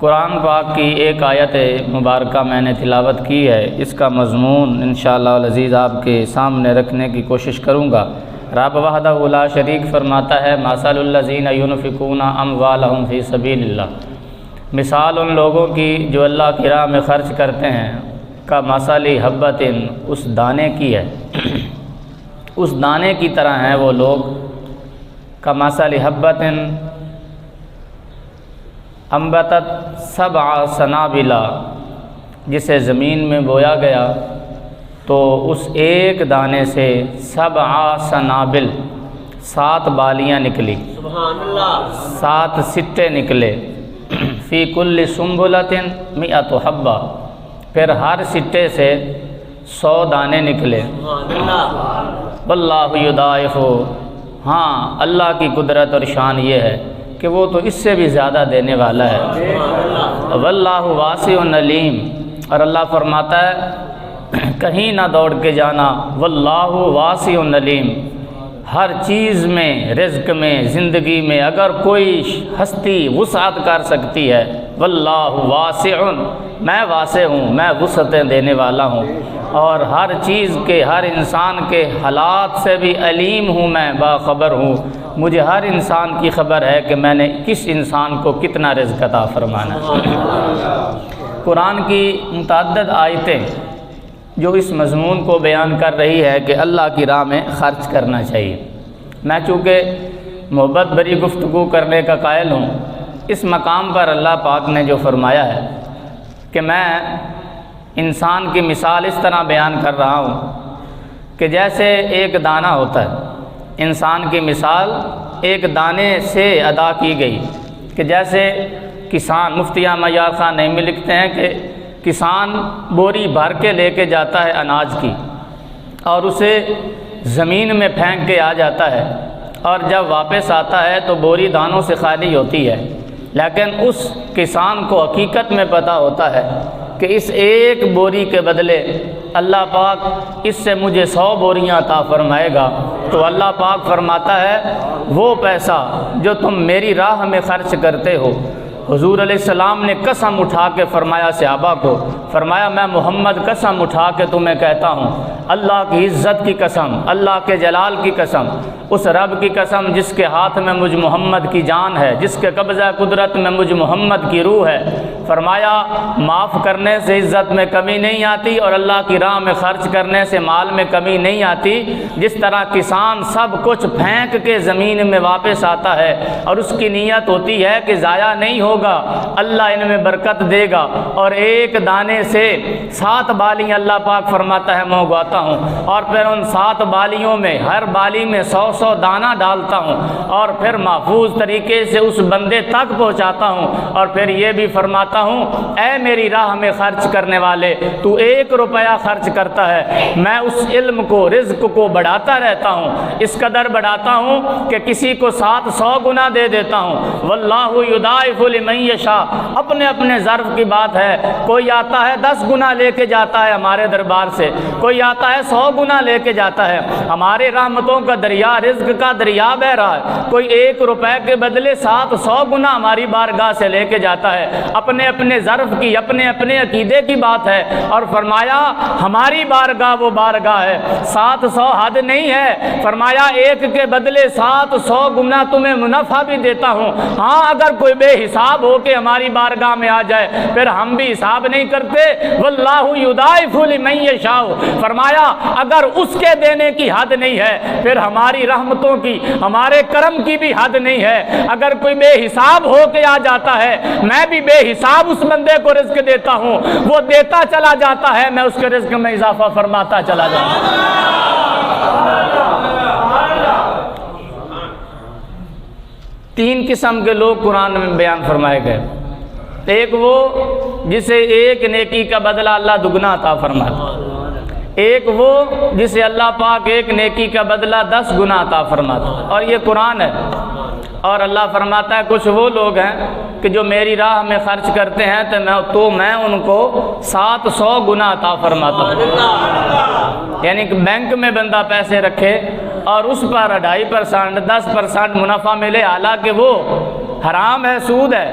قرآن پاک کی ایک آیت مبارکہ میں نے تلاوت کی ہے، اس کا مضمون انشاءاللہ العزیز آپ کے سامنے رکھنے کی کوشش کروں گا۔ رب وحدہ لا شریک فرماتا ہے مثل الذین ينفقون اموالهم فی سبیل اللہ، مثال ان لوگوں کی جو اللہ کی راہ میں خرچ کرتے ہیں، کا مثل حبۃ، اس دانے کی ہے، اس دانے کی طرح ہیں وہ لوگ، کا مثل حبۃ انبتت سبع سنابل، جسے زمین میں بویا گیا تو اس ایک دانے سے سبع سنابل، 7 بالیاں نکلی، سبحان اللہ، 7 سٹے نکلے، فی کل سنبلۃ 100 حبہ، پھر ہر سٹے سے 100 دانے نکلے۔ سبحان اللہ، واللہ یضاعف، ہاں اللہ کی قدرت اور شان یہ ہے کہ وہ تو اس سے بھی زیادہ دینے والا ہے۔ واللہ واسع علیم، اور اللہ فرماتا ہے کہیں نہ دوڑ کے جانا، واللہ واسع علیم، ہر چیز میں، رزق میں، زندگی میں اگر کوئی ہستی وسعت کر سکتی ہے، واللہ واسع، میں واسع ہوں، میں وسعتیں دینے والا ہوں، اور ہر چیز کے، ہر انسان کے حالات سے بھی علیم ہوں، میں باخبر ہوں، مجھے ہر انسان کی خبر ہے کہ میں نے کس انسان کو کتنا رزق عطا فرمانا ہے۔ قرآن کی متعدد آیتیں جو اس مضمون کو بیان کر رہی ہے کہ اللہ کی راہ میں خرچ کرنا چاہیے۔ میں چونکہ محبت بھری گفتگو کرنے کا قائل ہوں، اس مقام پر اللہ پاک نے جو فرمایا ہے کہ میں انسان کی مثال اس طرح بیان کر رہا ہوں کہ جیسے ایک دانہ ہوتا ہے، انسان کی مثال ایک دانے سے ادا کی گئی کہ جیسے کسان، مفتی احمد یار خان نعیمی لکھتے ہیں کہ کسان بوری بھر کے لے کے جاتا ہے اناج کی اور اسے زمین میں پھینک کے آ جاتا ہے، اور جب واپس آتا ہے تو بوری دانوں سے خالی ہوتی ہے، لیکن اس کسان کو حقیقت میں پتہ ہوتا ہے کہ اس ایک بوری کے بدلے اللہ پاک اس سے مجھے 100 بوریاں عطا فرمائے گا، تو اللہ پاک فرماتا ہے وہ پیسہ جو تم میری راہ میں خرچ کرتے ہو، حضور علیہ السلام نے قسم اٹھا کے فرمایا صحابہ کو، فرمایا میں محمد قسم اٹھا کے تمہیں کہتا ہوں، اللہ کی عزت کی قسم، اللہ کے جلال کی قسم، اس رب کی قسم جس کے ہاتھ میں مجھ محمد کی جان ہے، جس کے قبضہ قدرت میں مجھ محمد کی روح ہے، فرمایا معاف کرنے سے عزت میں کمی نہیں آتی اور اللہ کی راہ میں خرچ کرنے سے مال میں کمی نہیں آتی۔ جس طرح کسان سب کچھ پھینک کے زمین میں واپس آتا ہے اور اس کی نیت ہوتی ہے کہ ضائع نہیں ہوگا، اللہ ان میں برکت دے گا، اور ایک دانے سے 7 بالیاں اللہ پاک فرماتا ہے میں اگاتا ہوں، اور پھر ان 7 بالیوں میں ہر بالی میں 100 دانہ ڈالتا ہوں، اور پھر محفوظ طریقے سے اس بندے تک پہنچاتا ہوں، اور پھر یہ بھی فرماتا ہوں اے میری راہ میں خرچ کرنے والے، تو 1 روپیہ خرچ کرتا ہے، میں اس علم کو، رزق کو بڑھاتا رہتا ہوں، اس قدر بڑھاتا ہوں کہ کسی کو 700 گنا دے دیتا ہوں۔ واللہ یضاعف لمن یشاء، اپنے اپنے ظرف کی بات ہے، کوئی آتا ہے 10 گنا لے کے جاتا ہے ہمارے دربار سے، کوئی آتا ہے 100 گنا لے کے جاتا ہے، ہمارے رحمتوں کا دریا، رزق کا دریا بہ رہا ہے، کوئی 1 روپے کے بدلے 700 گنا ہماری بارگاہ سے لے کے جاتا ہے، اپنے اپنے ظرف کی، اپنے اپنے عقیدے کی بات ہے، اور فرمایا ہماری بارگاہ وہ بارگاہ ہے، 700 حد نہیں ہے، فرمایا 1 کے بدلے 700 گنا تمہیں منافع بھی دیتا ہوں، ہاں اگر کوئی بے حساب ہو کے ہماری بارگاہ میں آ جائے پھر ہم بھی حساب نہیں کرتے۔ واللہ یضاعف لمن یشاء، فرمایا اگر اس کے دینے کی حد نہیں ہے پھر ہماری رحمتوں کی، ہمارے کرم کی بھی حد نہیں ہے، اگر کوئی بے حساب ہو کے آ جاتا ہے میں بھی بے حساب اس بندے کو رزق دیتا ہوں، وہ دیتا چلا جاتا ہے، میں اس کے رزق میں اضافہ فرماتا چلا جاتا ہوں۔ 3 قسم کے لوگ قرآن میں بیان فرمائے گئے، ایک وہ جسے 1 نیکی کا بدلہ اللہ دگنا عطا فرماتا، ایک وہ جسے اللہ پاک 1 نیکی کا بدلہ 10 گنا عطا فرماتا، اور یہ قرآن ہے۔ اور اللہ فرماتا ہے کچھ وہ لوگ ہیں کہ جو میری راہ میں خرچ کرتے ہیں تو میں ان کو 700 گنا عطا فرماتا ہوں، یعنی کہ بینک میں بندہ پیسے رکھے اور اس پر 2.5%، 10% منافع ملے، حالانکہ وہ حرام ہے، سود ہے،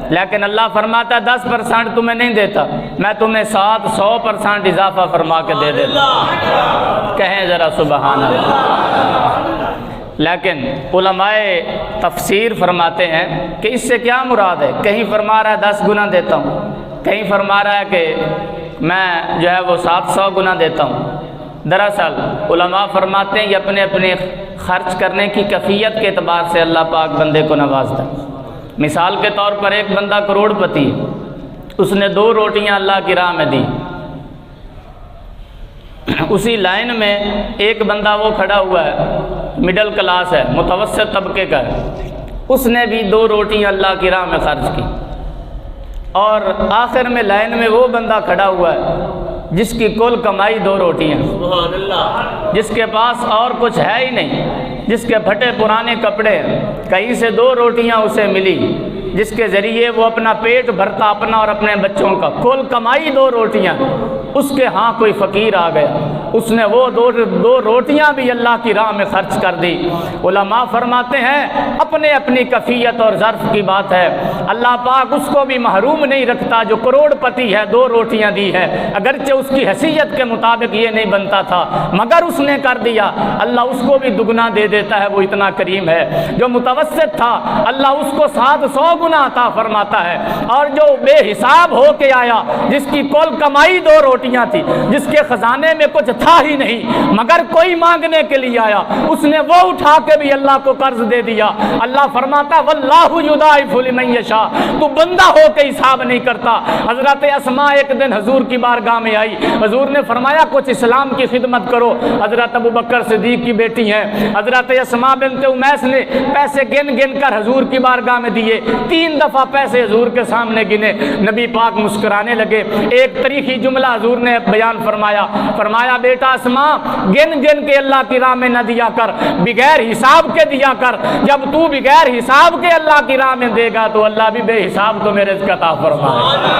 لیکن اللہ فرماتا ہے 10% تمہیں نہیں دیتا، میں تمہیں 100% اضافہ فرما کے دے دیتا۔ کہیں ذرا سبحان اللہ۔ لیکن علماء تفسیر فرماتے ہیں کہ اس سے کیا مراد ہے؟ کہیں فرما رہا ہے 10 گنا دیتا ہوں، کہیں فرما رہا ہے کہ میں جو ہے وہ 700 گنا دیتا ہوں۔ دراصل علماء فرماتے ہیں یہ اپنے اپنے خرچ کرنے کی کیفیت کے اعتبار سے اللہ پاک بندے کو نوازتا ہے۔ مثال کے طور پر ایک بندہ کروڑ پتی ہے، اس نے 2 روٹیاں اللہ کی راہ میں دی، اسی لائن میں ایک بندہ وہ کھڑا ہوا ہے، مڈل کلاس ہے، متوسط طبقے کا ہے، اس نے بھی 2 روٹیاں اللہ کی راہ میں خرچ کی، اور آخر میں لائن میں وہ بندہ کھڑا ہوا ہے جس کی کل کمائی 2 روٹیاں، سبحان اللہ، جس کے پاس اور کچھ ہے ہی نہیں، جس کے پھٹے پرانے کپڑے ہیں، کہیں سے 2 روٹیاں اسے ملی جس کے ذریعے وہ اپنا پیٹ بھرتا، اپنا اور اپنے بچوں کا، کل کمائی 2 روٹیاں، اس کے ہاں کوئی فقیر آ گیا، اس نے وہ 2 روٹیاں بھی اللہ کی راہ میں خرچ کر دی۔ علماء فرماتے ہیں اپنے اپنی کفیت اور ظرف کی بات ہے، اللہ پاک اس کو بھی محروم نہیں رکھتا جو کروڑ پتی ہے، 2 روٹیاں دی ہے، اگرچہ اس کی حیثیت کے مطابق یہ نہیں بنتا تھا مگر اس نے کر دیا، اللہ اس کو بھی دگنا دے دیتا ہے، وہ اتنا کریم ہے۔ جو متوسط تھا اللہ اس کو 700 گنا عطا فرماتا ہے، اور جو بے حساب ہو کے آیا، جس کی کل کمائی 2 روٹیاں تھی، جس کے خزانے میں کچھ تھا ہی نہیں مگر کوئی مانگنے کے لیے آیا، اس نے وہ اٹھا کے بھی اللہ کو قرض دے دیا۔ اللہ فرماتا واللہ یضاعف لمن یشاء، تو بندہ ہو کے حساب نہیں کرتا۔ حضرت اسماء ایک دن حضور کی بارگاہ میں آئی، حضور نے فرمایا کچھ اسلام کی خدمت کرو، حضرت ابوبکر صدیق کی بیٹی ہیں، حضرت اسماء بنت امیس نے پیسے گن گن کر حضور کی بارگاہ میں دیے، 3 دفعہ پیسے حضور کے سامنے گنے، نبی پاک مسکرانے لگے، ایک تاریخی جملہ حضور نے بیان فرمایا بیٹا اسماء گن گن کے اللہ کی راہ میں نہ دیا کر، بغیر حساب کے دیا کر، جب تو بغیر حساب کے اللہ کی راہ میں دے گا تو اللہ بھی بے حساب تمہیں رزق عطا فرمائے گا۔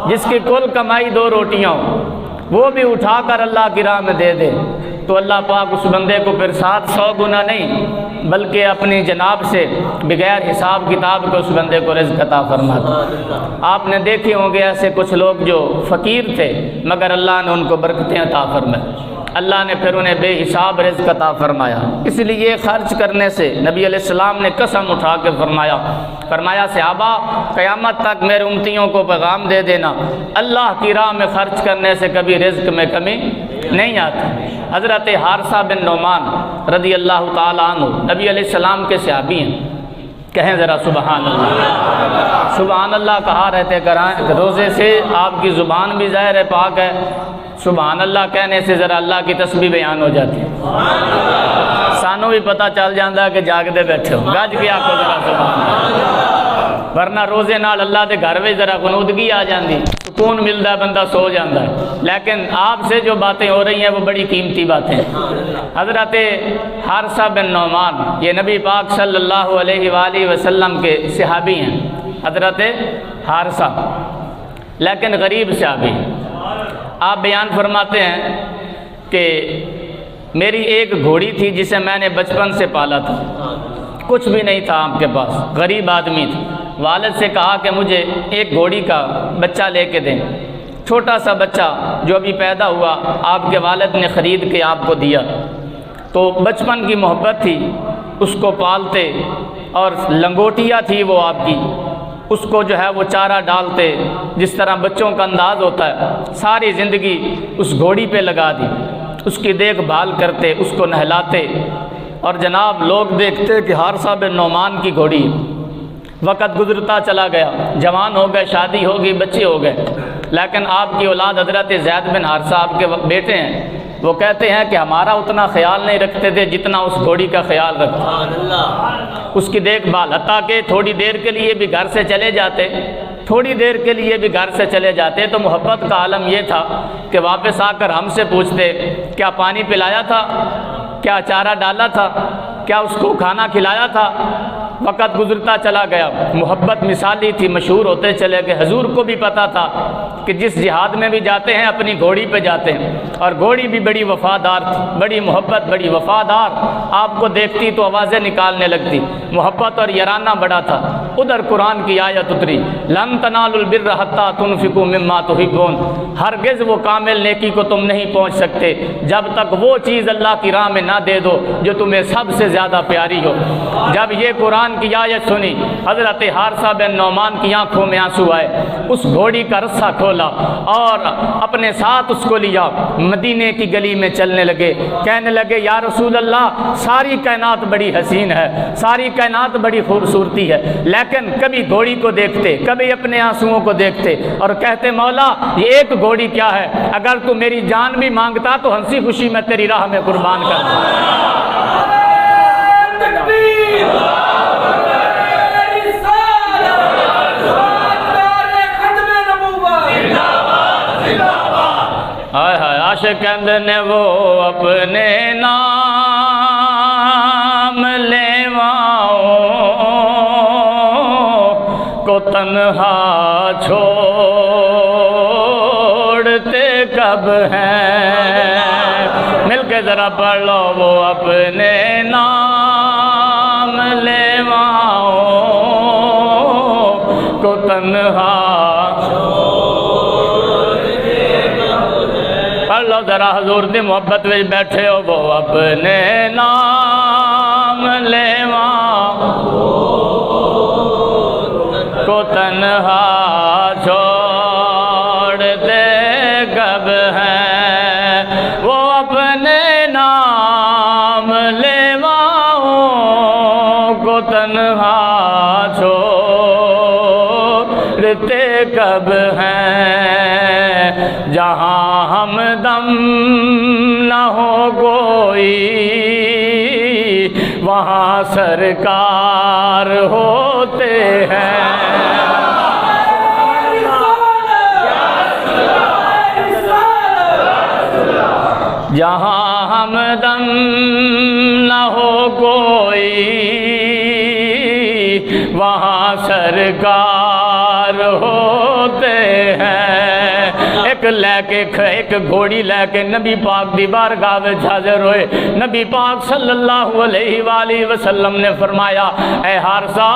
جس کی کل کمائی 2 روٹیاں وہ بھی اٹھا کر اللہ کی راہ میں دے دے تو اللہ پاک اس بندے کو پھر 700 گنا نہیں بلکہ اپنی جناب سے بغیر حساب کتاب کے اس بندے کو رزق عطا فرماتا۔ آپ نے دیکھے ہوں گے ایسے کچھ لوگ جو فقیر تھے مگر اللہ نے ان کو برکتیں عطا فرمائیں، اللہ نے پھر انہیں بے حساب رزق عطا فرمایا۔ اس لیے خرچ کرنے سے نبی علیہ السلام نے قسم اٹھا کے فرمایا صحابہ قیامت تک میرے امتیوں کو پیغام دے دینا، اللہ کی راہ میں خرچ کرنے سے کبھی رزق میں کمی نہیں آتی۔ حضرت حارثہ بن نعمان رضی اللہ تعالیٰ عنہ نبی علیہ السلام کے صحابی ہیں، کہیں ذرا سبحان اللہ۔ سبحان اللہ کہا رہتے کرائیں، روزے سے آپ کی زبان بھی ظاہر ہے پاک ہے، سبحان اللہ کہنے سے ذرا اللہ کی تسبیح بیان ہو جاتی ہے، سانوں بھی پتہ چل جاتا ہے کہ جاگدے بیٹھے ہو، گج گیا کو ذرا سبحان اللہ، ورنہ روزے نال اللہ دے گھر میں ذرا غنودگی آ جاندی، سکون ملتا ہے، بندہ سو جاتا ہے، لیکن آپ سے جو باتیں ہو رہی ہیں وہ بڑی قیمتی باتیں ہیں۔ حضرت حارثہ بن نعمان یہ نبی پاک صلی اللہ علیہ وآلہ وسلم کے صحابی ہیں، حضرت حارثہ، لیکن غریب صحابی۔ آپ بیان فرماتے ہیں کہ میری ایک گھوڑی تھی جسے میں نے بچپن سے پالا تھا، کچھ بھی نہیں تھا آپ کے پاس، غریب آدمی تھا، والد سے کہا کہ مجھے ایک گھوڑی کا بچہ لے کے دیں، چھوٹا سا بچہ جو ابھی پیدا ہوا آپ کے والد نے خرید کے آپ کو دیا، تو بچپن کی محبت تھی، اس کو پالتے اور لنگوٹیا تھی وہ آپ کی، اس کو جو ہے وہ چارہ ڈالتے جس طرح بچوں کا انداز ہوتا ہے، ساری زندگی اس گھوڑی پہ لگا دی، اس کی دیکھ بھال کرتے، اس کو نہلاتے، اور جناب لوگ دیکھتے کہ حارثہ بن نعمان کی گھوڑی۔ وقت گزرتا چلا گیا، جوان ہو گئے، شادی ہوگی، بچے ہو گئے، لیکن آپ کی اولاد حضرت زید بن حارثہ آپ کے بیٹے ہیں، وہ کہتے ہیں کہ ہمارا اتنا خیال نہیں رکھتے تھے جتنا اس گھوڑی کا خیال رکھتے، اس کی دیکھ بھال، حتیٰ کہ تھوڑی دیر کے لیے بھی گھر سے چلے جاتے، تھوڑی دیر کے لیے بھی گھر سے چلے جاتے تو محبت کا عالم یہ تھا کہ واپس آ کر ہم سے پوچھتے کیا پانی پلایا تھا، کیا چارہ ڈالا تھا، کیا اس کو کھانا کھلایا تھا، وقت گزرتا چلا گیا، محبت مثالی تھی، مشہور ہوتے چلے گئے۔ حضور کو بھی پتا تھا کہ جس جہاد میں بھی جاتے ہیں اپنی گھوڑی پہ جاتے ہیں، اور گھوڑی بھی بڑی وفادار تھی، بڑی محبت، بڑی وفادار، آپ کو دیکھتی تو آوازیں نکالنے لگتی، محبت اور یارانہ بڑا تھا۔ ادھر قرآن کی آیت اتری، لن تنالوا البر حتی تنفقوا مما تحبون، ہرگز وہ کامل نیکی کو تم نہیں پہنچ سکتے جب تک وہ چیز اللہ کی راہ میں نہ دے دو جو تمہیں سب سے زیادہ پیاری ہو۔ جب یہ قرآن کی آیت سنی، حضرت حارثہ بن نعمان کی آنکھوں میں آنسو آئے، اس گھوڑی کا رسہ کھولا اور اپنے ساتھ اس کو لیا، مدینے کی گلی میں چلنے لگے، کہنے لگے یا رسول اللہ ساری کائنات بڑی حسین ہے، ساری کائنات بڑی خوبصورتی ہے، لیکن کبھی گھوڑی کو دیکھتے، کبھی اپنے آنسوؤں کو دیکھتے اور کہتے مولا یہ ایک گھوڑی کیا ہے، اگر تو میری جان بھی مانگتا تو ہنسی خوشی میں تیری راہ میں قربان کر دوں۔ ہائے ہائے عاشق کہندے نے وہ اپنے نام لیواؤ کو تنہا چھوڑتے کب ہیں، مل کے ذرا پڑھ لو، وہ اپنے نام لیواؤ کو تنہا لو ذرا حضور دی محبت میں بیٹھے ہو، وہ اپنے نام لیواں کو تنہا چھوڑ دے کب ہیں، وہ اپنے نام لیواں کو تنہا چھوڑتے کب ہیں، جہاں ہمدم نہ ہو کوئی وہاں سرکار ہوتے ہیں۔ جہاں ہمدم نہ ہو کوئی وہاں سرکار ہوتے ہیں۔ ایک گھوڑی لے کے نبی پاک دی بارگاہ وچ حاضر ہوئے، نبی پاک صلی اللہ علیہ وآلہ وسلم نے فرمایا اے حارثہ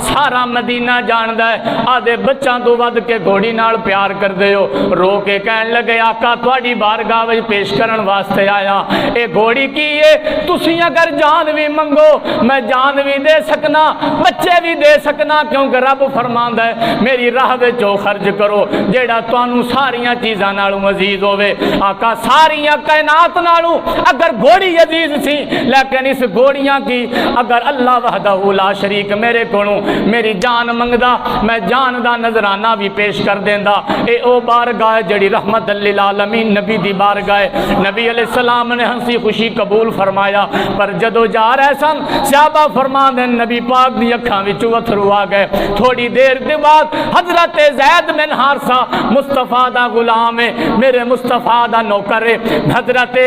سارا مدینہ جاندا ہے آدھے بچاں تو ود کے گھوڑی نال پیار کر دیو، رو کے کہن لگے آقا تواڈی بارگاہ وچ پیش کرن واسطے آیا، اے گھوڑی کی ہے تسی اگر جان بھی منگو میں جان بھی دے سکنا، بچے بھی دے سکنا، کیونکہ رب فرماندا ہے میری راہ وچ خرچ کرو جیڑا تانوں ساریاں چیزاں نالوں عزیز ہوئے۔ آقا ساریاں کائنات نالوں اگر گھوڑی عزیز سی، لیکن اس گھوڑیاں کی اگر اللہ وحدہ لا شریک میرے کولوں میری جان منگدا میں جان دا نذرانہ بھی پیش کر دیندا۔ اے او بارگاہ جڑی رحمت للعالمین نبی دی بارگاہ، نبی علیہ السلام نے ہنسی خوشی قبول فرمایا، پر جدو جا رہے سن صحابہ فرماندے نبی پاک دی اکھاں وچوں اتھرو آ گئے۔ تھوڑی دیر دے بعد حضرت زید بن حارثہ مصطفیٰ دا غلام ہے، میرے مصطفیٰ دا نوکر ہے، حضرت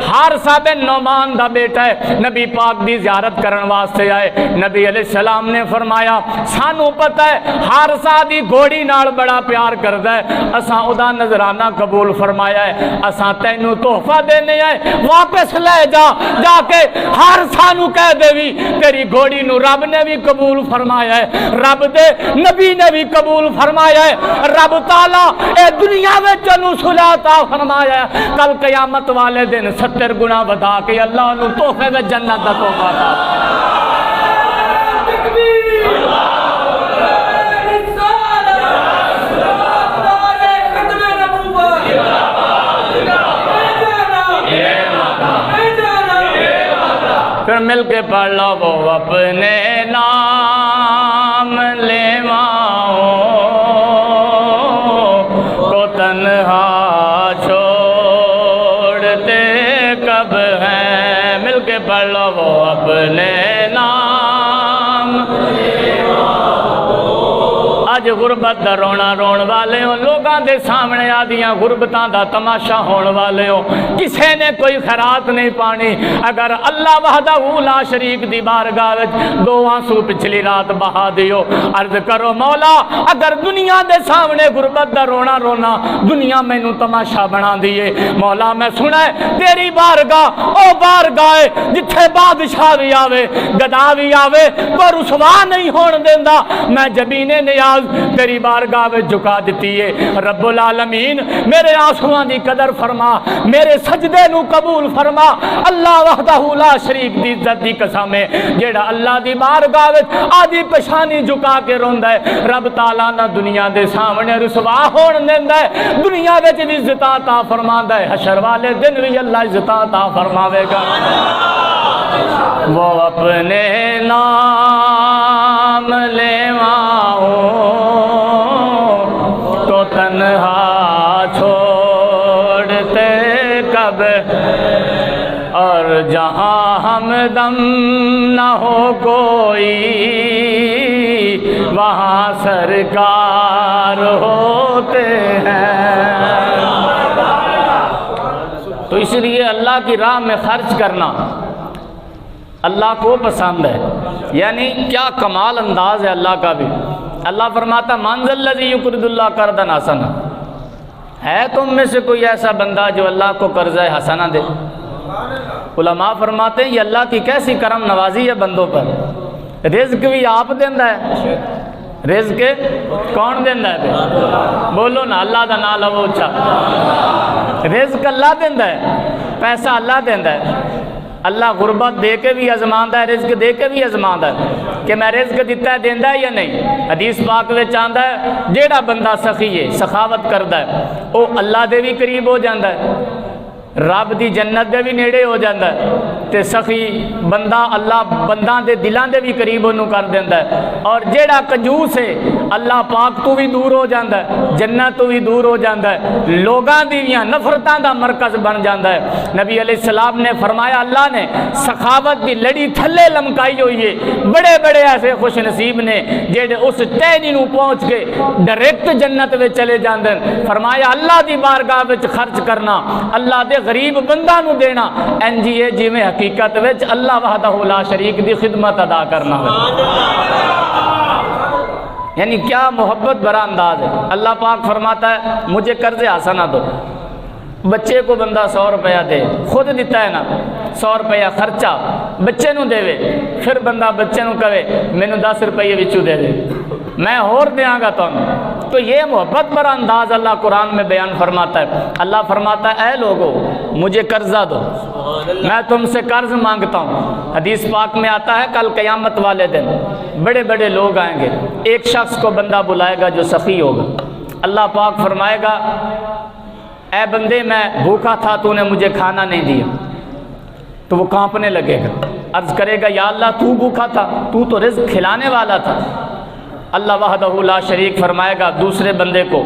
حارثہ بن نعمان دا بیٹا ہے، نبی پاک دی زیارت کرن واسطے آئے۔ نبی علیہ السلام نے فرمایا سانو پتہ ہے حارثہ دی گھوڑی نال بڑا پیار کردا ہے، اساں او دا نذرانہ قبول فرمایا ہے، اساں تینوں تحفہ دینے آئے، واپس لے جا کے حارثہ نو کہہ دے وی تیری گھوڑی نو رب نے بھی قبول فرمایا ہے، رب دے نبی نے بھی قبول فرمایا ہے، رب تعالی اے دنیا میں چلو صلح عطا فرمایا ہے، کل قیامت والے دن 70 گنا بتا کے اللہ نو تحفے میں جنت دا تحفہ عطا۔ پھر مل کے پڑھ لو وہ اپنے نام لیواؤ کو تنہا چھوڑتے کب ہیں، مل کے پڑھ لو وہ اپنے نام اج غربت دا رونا رون والے ہو، لوگاں دے سامنے آدیاں غربتاں دا تماشا ہون والے ہو، کسے نے کوئی خیرات نہیں پانی۔ اگر اللہ وحدہ لا شریک دی بارگاہ وچ دو آنسو پچھلی رات بہا دیو، عرض کرو مولا اگر دنیا دے سامنے غربت دا رونا رونا، دنیا مینوں تماشا بنا دیے، مولا میں سنا ہے تیری بارگاہ او بارگاہ ہے جتھے بادشاہ بھی آوے گدا بھی آوے وہ رسوا نہیں ہون دیندا، میں جبین نیاز تیری بارگاہ میں جھکا دیتی ہے۔ رب العالمین میرے آنسواں دی قدر فرما، میرے سجدے نو قبول فرما۔ اللہ وحدہ لا شریک دی عزت دی قسم ہے، جیڑا اللہ دی بارگاہ وچ آدھی پشانی جھکا کے روندا ہے، رب تعالیٰ نہ دنیا دے سامنے رسوا ہون دیندا ہے، دنیا وچ بھی عزت عطا فرماندا ہے، حشر والے دن بھی اللہ عزت عطا فرماوے گا۔ وہ اپنے نام لیواؤ تو تنہا چھوڑتے کب، اور جہاں ہمدم نہ ہو کوئی وہاں سرکار ہوتے ہیں۔ تو اس لیے اللہ کی راہ میں خرچ کرنا اللہ کو پسند ہے، یعنی کیا کمال انداز ہے اللہ کا بھی۔ اللہ فرماتا من ذا الذی یقرض اللہ قرضا حسنا، ہے تم میں سے کوئی ایسا بندہ جو اللہ کو قرضہ حسنہ دے؟ علماء فرماتے ہیں یہ اللہ کی کیسی کرم نوازی ہے بندوں پر، رزق بھی آپ دیندا ہے، رزق کون دیندا ہے؟ بولو نا اللہ دا نام لو اچھا، رزق اللہ دیندا ہے، پیسہ اللہ دیندا ہے۔ اللہ غربت دے کے بھی ازماندا ہے، رزق دے کے بھی ازماندا ہے کہ میں رزق دیتا ہے دیندا ہے یا نہیں۔ حدیث پاک وچ آندا ہے جیڑا بندہ سخی ہے سخاوت کردا ہے وہ اللہ دے بھی قریب ہو جاندا ہے، رب دی جنت دے بھی نیڑے ہو جاندا ہے، تے سخی بندہ اللہ بنداں دے دلاں دے بھی قریب انہوں کر دیندا ہے، اور جیڑا کنجوس ہے اللہ پاک تو بھی دور ہو جاندا ہے، جنت تو بھی دور ہو جاندا ہے، لوگاں دیاں نفرتاں دا مرکز بن جاندا ہے۔ نبی علیہ السلام نے فرمایا اللہ نے سخاوت دی لڑی تھلے لمکائی ہوئی ہے، بڑے بڑے ایسے خوش نصیب نے جیڑے اس ٹہنی نو پہنچ کے ڈائریکٹ جنت وچ چلے جاندے ہیں۔ فرمایا اللہ دی بارگاہ وچ خرچ کرنا، اللہ دے غریب بندہ نو دینا، این جی اے جی میں حقیقت وچ اللہ وحدہ لا شریک دی خدمت ادا کرنا ہے۔ یعنی کیا محبت بڑا انداز ہے۔ اللہ پاک فرماتا ہے مجھے قرض حسنہ دو، بچے کو بندہ 100 روپیہ دے، خود دیتا ہے نا 100 روپیہ خرچہ بچے نو دے وے، پھر بندہ بچے نو کہے مینوں 10 روپیے وچوں دے دے میں اور دیاں گا تو یہ محبت بڑا انداز اللہ قرآن میں بیان فرماتا ہے۔ اللہ فرماتا ہے اے لوگو مجھے قرضہ دو، میں تم سے قرض مانگتا ہوں۔ حدیث پاک میں آتا ہے کل قیامت والے دن بڑے بڑے لوگ آئیں گے، ایک شخص کو بندہ بلائے گا جو سخی ہوگا، اللہ پاک فرمائے گا اے بندے میں بھوکا تھا تو نے مجھے کھانا نہیں دیا، تو وہ کانپنے لگے گا، عرض کرے گا یا اللہ تو بھوکا تھا، تو رزق کھلانے والا تھا۔ اللہ وحدہ لا شریک فرمائے گا دوسرے بندے کو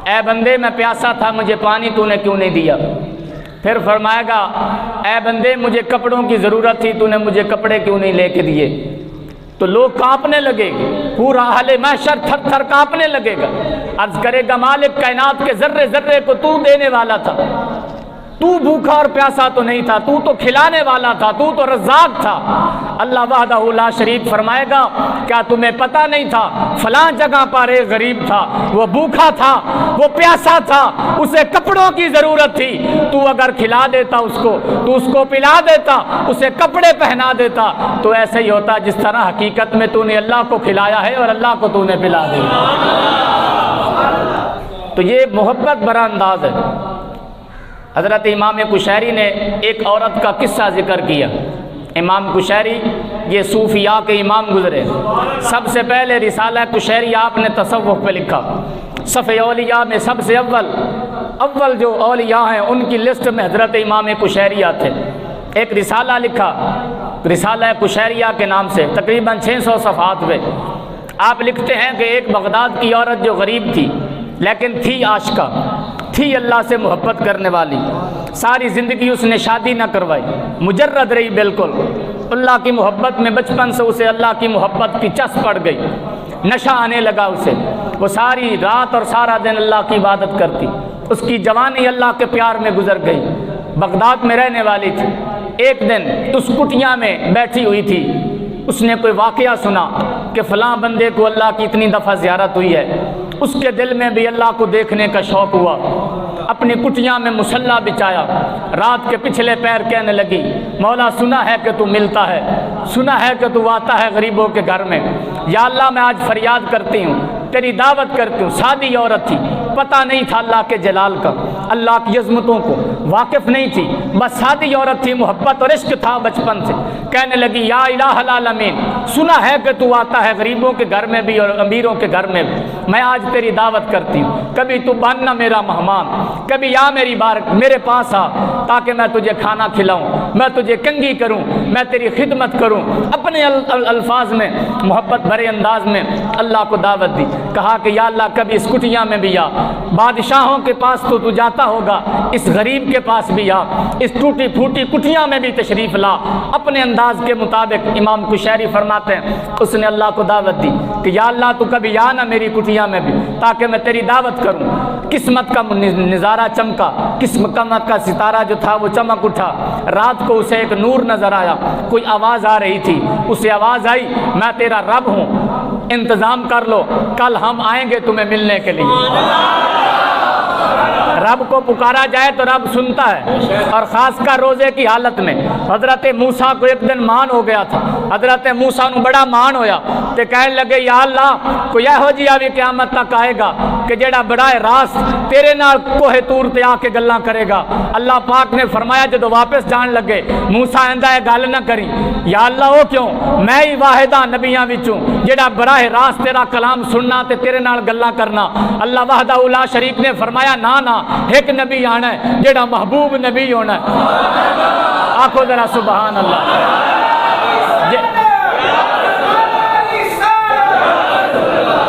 اے بندے میں پیاسا تھا مجھے پانی تو نے کیوں نہیں دیا؟ پھر فرمائے گا اے بندے مجھے کپڑوں کی ضرورت تھی تو نے مجھے کپڑے کیوں نہیں لے کے دیے؟ تو لوگ کانپنے لگے گے، پورا اہل محشر تھر تھر کانپنے لگے گا، عرض کرے گا مالک کائنات کے ذرے ذرے کو تو دینے والا تھا، تو بھوکا اور پیاسا تو نہیں تھا، تو کھلانے والا تھا، تو رزاق تھا۔ اللہ وحدہ لا شریک فرمائے گا کیا تمہیں پتہ نہیں تھا فلاں جگہ پر ایک غریب تھا، وہ بھوکا تھا، وہ پیاسا تھا، اسے کپڑوں کی ضرورت تھی، تو اگر کھلا دیتا اس کو، تو اس کو پلا دیتا، اسے کپڑے پہنا دیتا، تو ایسے ہی ہوتا جس طرح حقیقت میں تو نے اللہ کو کھلایا ہے اور اللہ کو تو نے پلا دیا۔ تو یہ محبت بڑا انداز ہے۔ حضرت امام قشیری نے ایک عورت کا قصہ ذکر کیا۔ امام قشیری یہ صوفیاء کے امام گزرے، سب سے پہلے رسالہ قشیری آپ نے تصوف پہ لکھا، صفحہ اولیاء میں سب سے اول جو اولیاء ہیں ان کی لسٹ میں حضرت امام قشیری آتے، ایک رسالہ لکھا رسالہ قشیریہ کے نام سے، تقریباً 600 صفحات پہ آپ لکھتے ہیں کہ ایک بغداد کی عورت جو غریب تھی لیکن تھی عاشقہ، تھی اللہ سے محبت کرنے والی، ساری زندگی اس نے شادی نہ کروائی، مجرد رہی بالکل، اللہ کی محبت میں بچپن سے اسے اللہ کی محبت کی چس پڑ گئی، نشہ آنے لگا اسے، وہ ساری رات اور سارا دن اللہ کی عبادت کرتی، اس کی جوانی اللہ کے پیار میں گزر گئی، بغداد میں رہنے والی تھی۔ ایک دن اس کٹیا میں بیٹھی ہوئی تھی، اس نے کوئی واقعہ سنا کہ فلاں بندے کو اللہ کی اتنی دفعہ زیارت ہوئی ہے، اس کے دل میں بھی اللہ کو دیکھنے کا شوق ہوا، اپنی کٹیا میں مصلی بچھایا، رات کے پچھلے پیر کہنے لگی مولا سنا ہے کہ تو ملتا ہے، سنا ہے کہ تو آتا ہے غریبوں کے گھر میں، یا اللہ میں آج فریاد کرتی ہوں، تیری دعوت کرتی ہوں۔ سادی عورت تھی، پتہ نہیں تھا اللہ کے جلال کا، اللہ کی عظمتوں کو واقف نہیں تھی، بس سادی عورت تھی، محبت اور عشق تھا بچپن سے۔ کہنے لگی یا الہ العالمین، سنا ہے کہ تو آتا ہے غریبوں کے گھر میں بھی اور امیروں کے گھر میں بھی، میں آج تیری دعوت کرتی ہوں، کبھی تو بننا میرا مہمان، کبھی آ میرے پاس آ تاکہ میں تجھے کھانا کھلاؤں، میں تجھے کنگھی کروں، میں تیری خدمت کروں۔ اپنے الفاظ میں محبت بھرے انداز میں اللہ کو دعوت دی، کہا کہ یا اللہ کبھی اس کٹیا میں بھی آ، بادشاہوں کے پاس تو جاتا ہوگا، اس غریب کے پاس بھی آ، اس ٹوٹی پھوٹی کٹیا میں بھی تشریف لا۔ اپنے انداز کے مطابق امام قشیری فرماتے ہیں اس نے اللہ کو دعوت دی کہ یا اللہ تو کبھی آ نا میری کٹیا میں بھی تاکہ میں تیری دعوت کروں۔ قسمت کا نظارہ چمکا، قسمت کا ستارہ جو تھا وہ چمک اٹھا، رات کو اسے ایک نور نظر آیا، کوئی آواز آ رہی تھی، اسے آواز آئی میں تیرا رب ہوں، انتظام کر لو، کل ہم آئیں گے تمہیں ملنے کے لیے۔ رب کو پکارا جائے تو رب سنتا ہے، اور خاص کر روزے کی حالت میں۔ حضرت موسیٰ کو ایک دن مان ہو گیا تھا، حضرت موسیٰ نو بڑا مان ہویا تے کہنے لگے یا اللہ کوئی ایہو جہا بھی قیامت تک آئے گا کہ جڑا براہ راست تیرے نال کوہ طور تے آ کے گلاں کرے گا۔ اللہ پاک نے فرمایا جدو واپس جان لگے موسیٰ آندا ہے گل نہ کری، یا اللہ وہ کیوں، میں ہی واحدہ نبیاں وچوں جڑا براہ راست تیرا کلام سننا تے تیرے نال گلاں کرنا۔ اللہ وحدہ لا شریک نے فرمایا نا نا ایک نبی آنا ہے جڑا محبوب نبی ہونا ہے۔ آکھو ذرا سبحان اللہ۔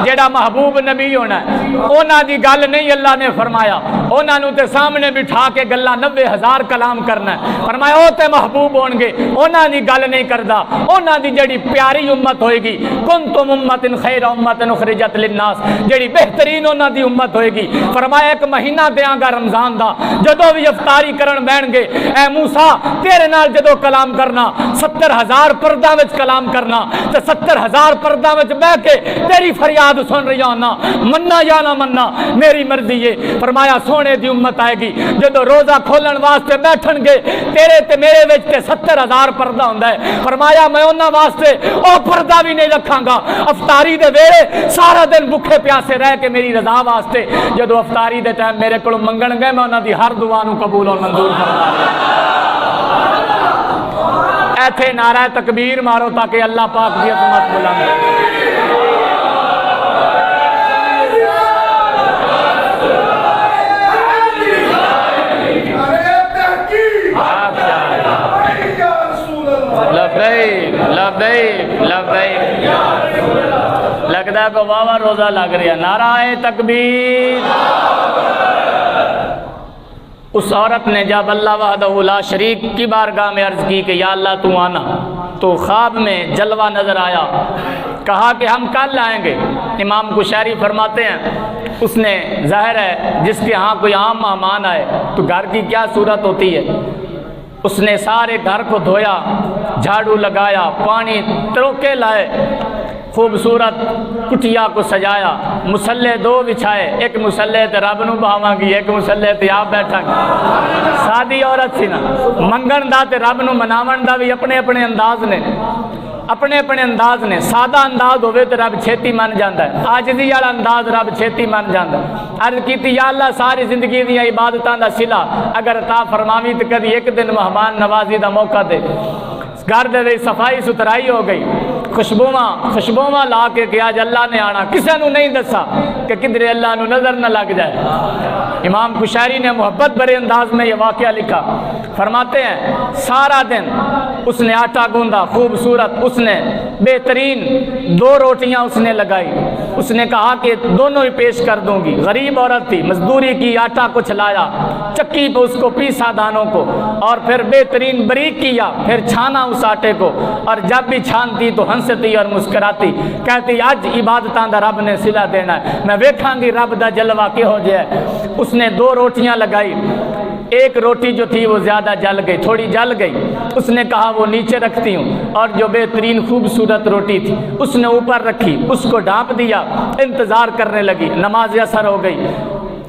جڑا محبوب نبی ہونا ہے اونا دی گل نہیں اللہ نے فرمایا، اونا نو تے سامنے بٹھا کے گلا 90,000 کلام کرنا ہے، فرمایا او تے محبوب ہون گے، اونا دی گل نہیں کردا، اونا دی جڑی پیاری امت ہوئے گی، کنتم امت خیر امت اخرجت للناس، جڑی بہترین اونا دی امت ہوئے گی۔ فرمایا ایک مہینہ دیاں گا رمضان دا، جدو بھی افطاری کرن بیٹھ گے اے موسیٰ تیرے نال جدو کلام کرنا 70,000 پردہ وچ کلام کرنا تے 70,000 پردہ وچ بیٹھ کے تیری فریاد سن رہی ہونا، مننا یا نہ مننا میری مرضی ہے۔ فرمایا سونے دی امت آئے گی جدو روزہ کھولن واسطے بیٹھن گے تیرے تے میرے وچ تے 70,000 پردہ ہوندا ہے۔ فرمایا میں انہاں واسطے او پردہ بھی نہیں رکھاں گا، افطاری دے ویلے سارا دن بھوکے پیاسے رہ کے میری رضا واسطے جدو افطاری دے ٹائم میرے کولوں منگن گئے میں انہاں دی ہر دعا نو قبول اور منظور فرما لیا۔ ایتھے نعرہ تکبیر مارو تاکہ اللہ پاک دی عظمت بلند۔ لبیک لبیک لبیک، لگتا ہے کہ واہ روزہ لگ رہا، نعرہ تکبیر۔ اس عورت نے جب اللہ وحدہ لا شریک کی بارگاہ میں عرض کی کہ یا اللہ تو آنا، تو خواب میں جلوہ نظر آیا، کہا کہ ہم کل آئیں گے۔ امام قشیری فرماتے ہیں اس نے ظاہر ہے جس کے ہاں کوئی عام مہمان آئے تو گھر کی کیا صورت ہوتی ہے، اس نے سارے گھر کو دھویا، جھاڑو لگایا، پانی تروکے لائے، خوبصورت کٹیا کو سجایا، مسلے 2 بچھائے، ایک مسلے تے رب نو بہاواں گی، ایک مسلے تے آپ بیٹھا گی۔ سادی عورت سی نا، منگن دا تے رب نو مناون دا بھی اپنے اپنے انداز نے، اپنے اپنے انداز نے۔ سادہ انداز ہوئے تو رب چھیتی من جاندہ ہے، عاجزی والا انداز رب چھیتی من جاندہ ہے۔ عرض کیتی یا اللہ ساری زندگی دیا عبادتاں دا صلہ اگر عطا فرماوی تو کبھی ایک دن مہمان نوازی دا موقع دے۔ گھر دے صفائی ستھرائی ہو گئی، خوشبواں لا کے کہ آج اللہ نے آنا، کسے نو نہیں دسا کہ کدھر اللہ نو نظر نہ لگ جائے۔ امام قشیری نے محبت بھرے انداز میں یہ واقعہ لکھا، فرماتے ہیں سارا دن اس نے آٹا گوندا خوبصورت، اس نے بہترین 2 روٹیاں اس نے لگائی. اس نے کہا کہ دونوں ہی پیش کر دوں گی. غریب عورت تھی, مزدوری کی, آٹا کچھ لایا, چکی پہ اس کو پیسا دانوں کو, اور پھر بہترین باریک کیا, پھر چھانا اس آٹے کو, اور جب بھی چھانتی تو ہنستی اور مسکراتی, کہتی اج عبادتاں دا رب نے صلہ دینا ہے, میں ویکھاں گی رب دا جلوہ کہو جے. اس نے 2 روٹیاں لگائی. ایک روٹی جو تھی وہ زیادہ جل گئی, تھوڑی جل گئی. اس نے کہا وہ نیچے رکھتی ہوں, اور جو بہترین خوبصورت روٹی تھی اس نے اوپر رکھی, اس کو ڈھانپ دیا. انتظار کرنے لگی. نماز اثر ہو گئی.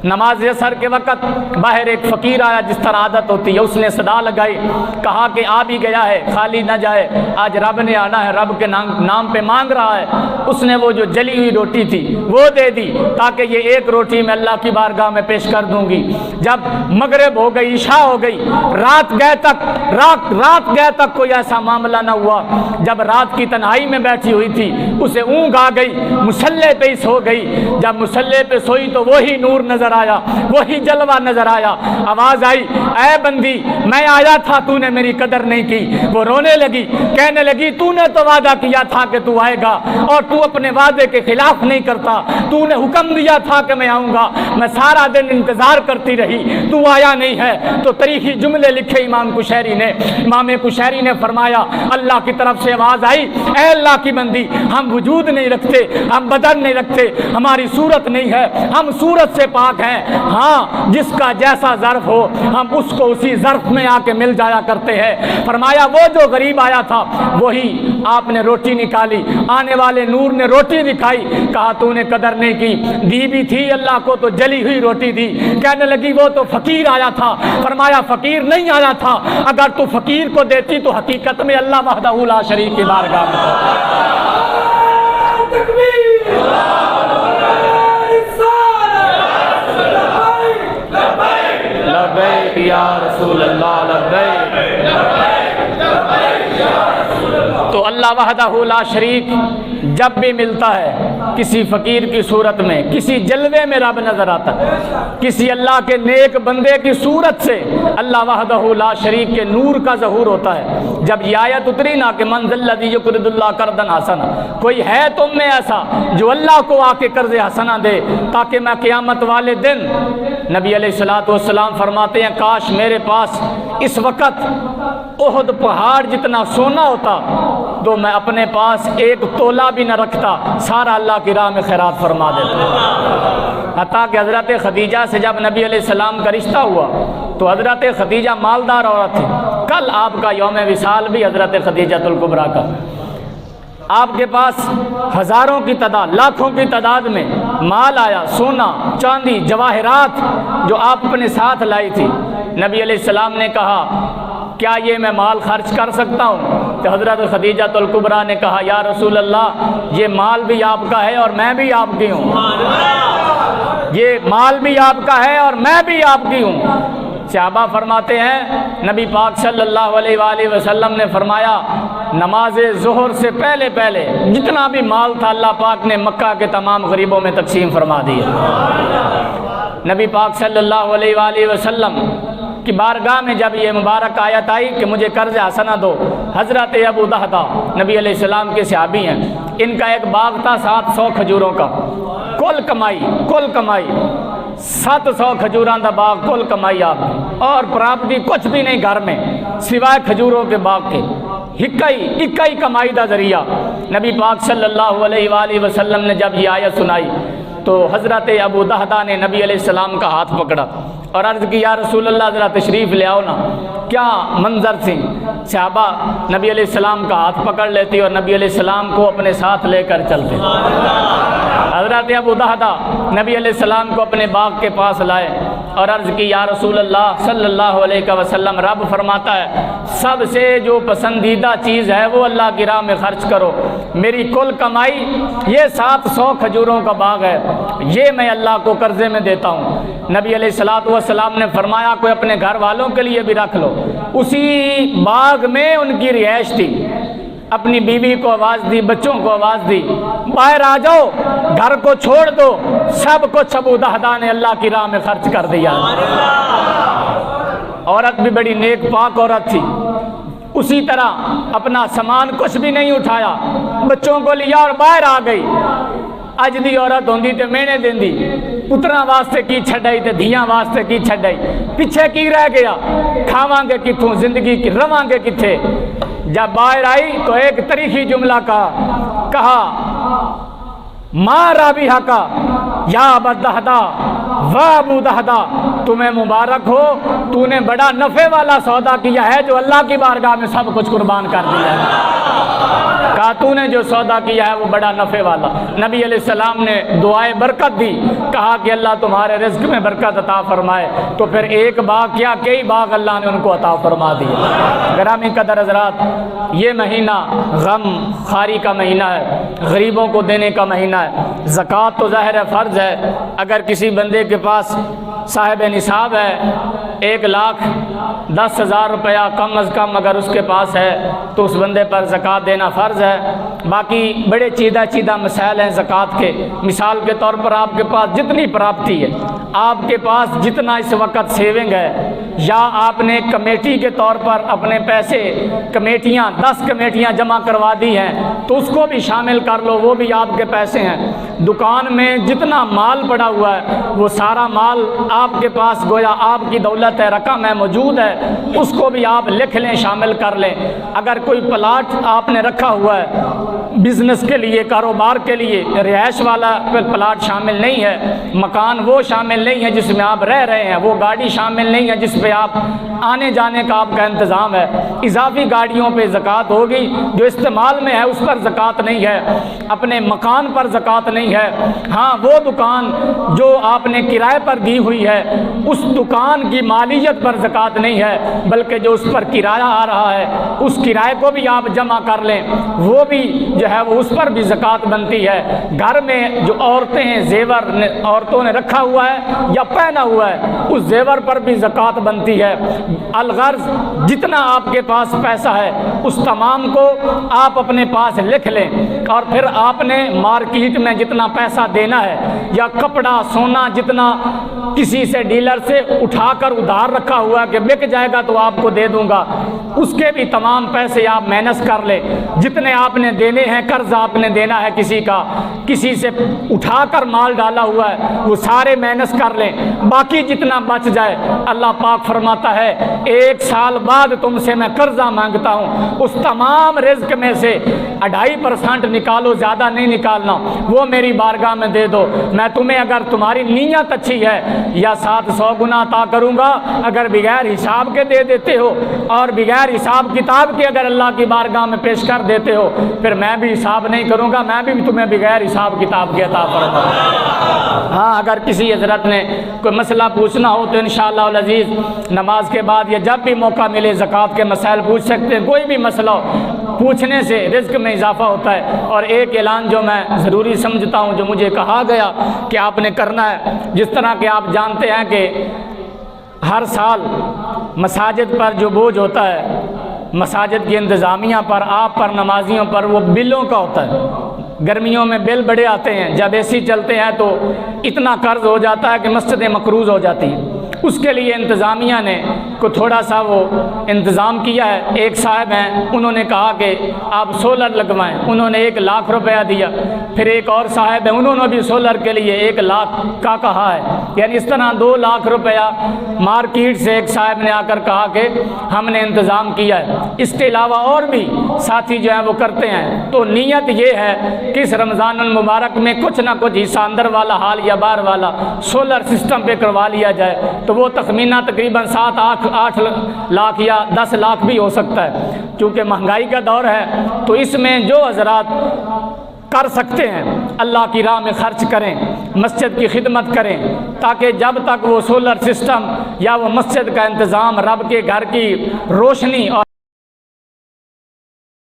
نماز اثر کے وقت باہر ایک فقیر آیا, جس طرح عادت ہوتی ہے. اس نے صدا لگائی, کہا کہ آ بھی گیا ہے, خالی نہ جائے, آج رب نے آنا ہے, رب کے نام پہ مانگ رہا ہے. اس نے وہ جو جلی ہوئی روٹی تھی وہ دے دی, تاکہ یہ ایک روٹی میں اللہ کی بارگاہ میں پیش کر دوں گی. جب مغرب ہو گئی, عشاء ہو گئی, رات گئے تک کوئی ایسا معاملہ نہ ہوا. جب رات کی تنہائی میں بیٹھی ہوئی تھی, اسے اونگ آ گئی, مصلے پہ ہی سو گئی. جب مصلے پہ سوئی تو وہی نور نظر آیا, وہی جلوہ نظر آیا. آواز آئی, اے بندی میں آیا تھا, تو نے میری قدر نہیں کی. وہ رونے لگی, کہنے لگی تو نے تو وعدہ کیا تھا کہ تو آئے گا, اور تو اپنے وعدے کے خلاف نہیں کرتا. تو نے حکم دیا تھا کہ میں آؤں گا, میں سارا دن انتظار کرتی رہی, تو آیا نہیں ہے. تو تاریخی جملے لکھے امام کشیری نے فرمایا, اللہ کی طرف سے آواز آئی, اے اللہ کی بندی, ہم وجود نہیں رکھتے, ہم بدن نہیں رکھتے, ہماری صورت نہیں ہے, ہم صورت سے پاک ہیں. ہاں جس کا جیسا ظرف ہو ہم اس کو اسی ظرف میں آ کے مل جایا کرتے ہیں. فرمایا وہ جو غریب آیا تھا وہی آپ نے روٹی نکالی, آنے والے نور نے روٹی دکھائی, کہا تو نے قدر نہیں کی. دی بھی تھی اللہ کو تو جلی ہوئی روٹی دی. کہنے لگی وہ تو فقیر آیا تھا. فرمایا فقیر نہیں آیا تھا, اگر تو فقیر کو دیتی تو حقیقت میں اللہ وحدہ لا شریک کی بارگاہ میں. لبیک یا رسول اللہ, لبیک. تو اللہ وحدہ لا شریک جب بھی ملتا ہے کسی فقیر کی صورت میں, کسی جلوے میں رب نظر آتا ہے, کسی اللہ کے نیک بندے کی صورت سے اللہ وحدہ لا شریک کے نور کا ظہور ہوتا ہے. جب یہ آیت اتری نا کہ من ذا الذی یقرض اللہ قرضا حسنا, کوئی ہے تم میں ایسا جو اللہ کو آ کے قرض حسنا دے, تاکہ میں قیامت والے دن, نبی علیہ الصلوۃ والسلام فرماتے ہیں کاش میرے پاس اس وقت احد پہاڑ جتنا سونا ہوتا تو میں اپنے پاس ایک تولہ بھی نہ رکھتا, سارا اللہ کی راہ میں خیرات فرما دیتا. حتیٰ کہ حضرت خدیجہ سے جب نبی علیہ السلام کا رشتہ ہوا تو حضرت خدیجہ مالدار عورت تھی. کل آپ کا یوم وصال بھی حضرت خدیجہ الکبریٰ کا. آپ کے پاس ہزاروں کی تعداد, لاکھوں کی تعداد میں مال آیا, سونا چاندی جواہرات جو آپ اپنے ساتھ لائی تھی. نبی علیہ السلام نے کہا کیا یہ میں مال خرچ کر سکتا ہوں؟ تو حضرت خدیجہ الکبریٰ نے کہا یا رسول اللہ, یہ مال بھی آپ کا ہے اور میں بھی آپ کی ہوں. یہ مال بھی آپ کا ہے اور میں بھی آپ کی ہوں. صحابہ فرماتے ہیں نبی پاک صلی اللہ علیہ وآلہ وسلم نے فرمایا نماز ظہر سے پہلے جتنا بھی مال تھا اللہ پاک نے مکہ کے تمام غریبوں میں تقسیم فرما دیا. نبی پاک صلی اللہ علیہ وآلہ وسلم کی بارگاہ میں جب یہ مبارک آیت آئی کہ مجھے قرض حسنہ دو, حضرت ابو دہدہ نبی علیہ السلام کے صحابی ہیں, ان کا ایک باغ تھا 700 کھجوروں کا, کل کمائی 700 کھجوراں دا باغ کل کمائی آپ نے, اور پراپرٹی کچھ بھی نہیں گھر میں سوائے کھجوروں کے باغ کے. اکائی کمائی دا ذریعہ. نبی پاک صلی اللہ علیہ وآلہ وسلم نے جب یہ آیت سنائی تو حضرت ابو دہدہ نے نبی علیہ السلام کا ہاتھ پکڑا اور عرض کی یا رسول اللہ ذرا تشریف لے آؤ نا. کیا منظر تھی. صحابہ نبی علیہ السلام کا ہاتھ پکڑ لیتی اور نبی علیہ السلام کو اپنے ساتھ لے کر چلتے. حضرت ابو دہدہ نبی علیہ السلام کو اپنے باغ کے پاس لائے اور عرض کی یا رسول اللہ صلی اللہ علیہ وسلم, رب فرماتا ہے سب سے جو پسندیدہ چیز ہے وہ اللہ کی راہ میں خرچ کرو. میری کل کمائی یہ 700 کھجوروں کا باغ ہے, یہ میں اللہ کو قرضے میں دیتا ہوں. نبی علیہ الصلوۃ والسلام نے فرمایا کوئی اپنے گھر والوں کے لیے بھی رکھ لو. اسی باغ میں ان کی رہائش تھی. اپنی بیوی کو آواز دی, بچوں کو آواز دی, باہر آ جاؤ, گھر کو چھوڑ دو. سب کچھ ابو دہدہ نے اللہ کی راہ میں خرچ کر دیا. عورت بھی بڑی نیک پاک عورت تھی. اسی طرح اپنا سامان کچھ بھی نہیں اٹھایا، بچوں کو لیا اور باہر آ گئی۔ اج دی عورت ہوندی تے مینے دیندی، پتراں واسطے کی چھڈائی تے دھیاں واسطے کی چھڈائی، پیچھے کی رہ گیا؟ کھاواں گے کتھوں، زندگی کی رواں گے کتھے؟ جب باہر آئی تو ایک تاریخی جملہ کہا ماں رابحہ کا یا ابا دہدا و ابو دہدا، تمہیں مبارک ہو، تو نے بڑا نفع والا سودا کیا ہے جو اللہ کی بارگاہ میں سب کچھ قربان کر دیا ہے۔ کہا تو نے جو سودا کیا ہے وہ بڑا نفع والا۔ نبی علیہ السلام نے دعائے برکت دی، کہا کہ اللہ تمہارے رزق میں برکت عطا فرمائے، تو پھر ایک باغ کیا کئی باغ اللہ نے ان کو عطا فرما دیا۔ گرامی قدر حضرات، یہ مہینہ غم خواری کا مہینہ ہے، غریبوں کو دینے کا مہینہ ہے۔ زکوٰۃ تو ظاہر ہے فرض ہے، اگر کسی بندے کے پاس صاحب نصاب ہے 1,10,000 روپیہ کم از کم اگر اس کے پاس ہے تو اس بندے پر زکوٰۃ دینا فرض ہے۔ باقی بڑے چیدہ مسائل ہیں زکوٰۃ کے۔ مثال کے طور پر آپ کے پاس جتنی پراپرٹی ہے، آپ کے پاس جتنا اس وقت سیونگ ہے، یا آپ نے کمیٹی کے طور پر اپنے پیسے کمیٹیاں 10 کمیٹیاں جمع کروا دی ہیں تو اس کو بھی شامل کر لو، وہ بھی آپ کے پیسے ہیں۔ دکان میں جتنا مال پڑا ہوا ہے وہ سارا مال آپ کے پاس گویا آپ کی دولت ہے، رقم ہے، موجود ہے، اس کو بھی آپ لکھ لیں، شامل کر لیں۔ اگر کوئی پلاٹ آپ نے رکھا ہوا ہے بزنس کے لیے، کاروبار کے لیے، رہائش والا پلاٹ شامل نہیں ہے، مکان وہ شامل نہیں ہے جس میں آپ رہ رہے ہیں، وہ گاڑی شامل نہیں ہے جس پہ آپ آنے جانے کا آپ کا انتظام ہے، اضافی گاڑیوں پہ زکوٰۃ ہوگی، جو استعمال میں ہے اس پر زکوٰۃ نہیں ہے، اپنے مکان پر زکوٰۃ نہیں ہے۔ ہاں وہ دکان جو آپ نے کرائے پر دی ہوئی ہے اس دکان کی مالیت پر زکوٰۃ نہیں ہے، بلکہ جو اس پر کرایہ آ رہا ہے اس کرائے کو بھی آپ جمع کر لیں، وہ بھی جو ہے وہ اس پر بھی زکوٰۃ بنتی ہے۔ گھر میں جو عورتیں ہیں، زیور عورتوں نے رکھا ہوا ہے یا پہنا ہوا ہے، اس زیور پر بھی زکوٰۃ بنتی ہے۔ الغرض جتنا آپ کے پاس پیسہ ہے اس تمام کو آپ اپنے پاس لکھ لیں، اور پھر آپ نے مارکیٹ میں جتنا پیسہ دینا ہے یا کپڑا سونا جتنا کسی سے ڈیلر سے اٹھا کر ادھار رکھا ہوا ہے کہ بک جائے گا تو آپ کو دے دوں گا، اس کے بھی تمام پیسے آپ مائنس کر لیں۔ جتنے آپ نے دینے ہیں، قرض آپ نے دینا ہے کسی کا، کسی سے اٹھا کر مال ڈالا ہوا ہے، وہ سارے مائنس کر لیں، باقی جتنا بچ جائے اللہ پاک فرماتا ہے 1 سال بعد تم سے میں قرضہ مانگتا ہوں، اس تمام رزق میں سے 2.5% نکالو، زیادہ نہیں نکالنا، وہ میری بارگاہ میں دے دو، میں تمہیں اگر تمہاری نیت اچھی ہے یا 700 گنا عطا کروں گا، اگر بغیر حساب کے دے دیتے ہو اور بغیر حساب کتاب کے اگر اللہ کی بارگاہ میں پیش کر دیتے ہو پھر میں بھی حساب نہیں کروں گا، میں بھی تمہیں بغیر حساب کتاب کے عطا فرماؤں گا۔ ہاں اگر کسی حضرت نے کوئی مسئلہ پوچھنا ہو تو انشاءاللہ العزیز نماز کے بعد یا جب بھی موقع ملے زکوٰۃ کے مسائل پوچھ سکتے ہیں، کوئی بھی مسئلہ ہو، پوچھنے سے رزق میں اضافہ ہوتا ہے۔ اور ایک اعلان جو میں ضروری سمجھتا ہوں، جو مجھے کہا گیا کہ آپ نے کرنا ہے، جس طرح کہ آپ جانتے ہیں کہ ہر سال مساجد پر جو بوجھ ہوتا ہے، مساجد کی انتظامیہ پر، آپ پر، نمازیوں پر، وہ بلوں کا ہوتا ہے۔ گرمیوں میں بل بڑے آتے ہیں، جب اے سی چلتے ہیں تو اتنا قرض ہو جاتا ہے کہ مسجدیں مقروض ہو جاتی ہیں۔ اس کے لیے انتظامیہ نے کو تھوڑا سا وہ انتظام کیا ہے۔ ایک صاحب ہیں، انہوں نے کہا کہ آپ سولر لگوائیں، انہوں نے 1 لاکھ روپیہ دیا۔ پھر ایک اور صاحب ہیں، انہوں نے بھی سولر کے لیے 1 لاکھ کا کہا ہے، یعنی اس طرح 2 لاکھ روپیہ مارکیٹ سے ایک صاحب نے آ کر کہا کہ ہم نے انتظام کیا ہے۔ اس کے علاوہ اور بھی ساتھی جو ہیں وہ کرتے ہیں۔ تو نیت یہ ہے کہ اس رمضان المبارک میں کچھ نہ کچھ حصہ اندر والا حال یا باہر والا سولر سسٹم پہ کروا لیا جائے، تو وہ تخمینہ تقریباً 7-8 لاکھ یا 10 لاکھ بھی ہو سکتا ہے۔ چونکہ مہنگائی کا دور ہے تو اس میں جو حضرات کر سکتے ہیں اللہ کی راہ میں خرچ کریں، مسجد کی خدمت کریں، تاکہ جب تک وہ سولر سسٹم یا وہ مسجد کا انتظام، رب کے گھر کی روشنی اور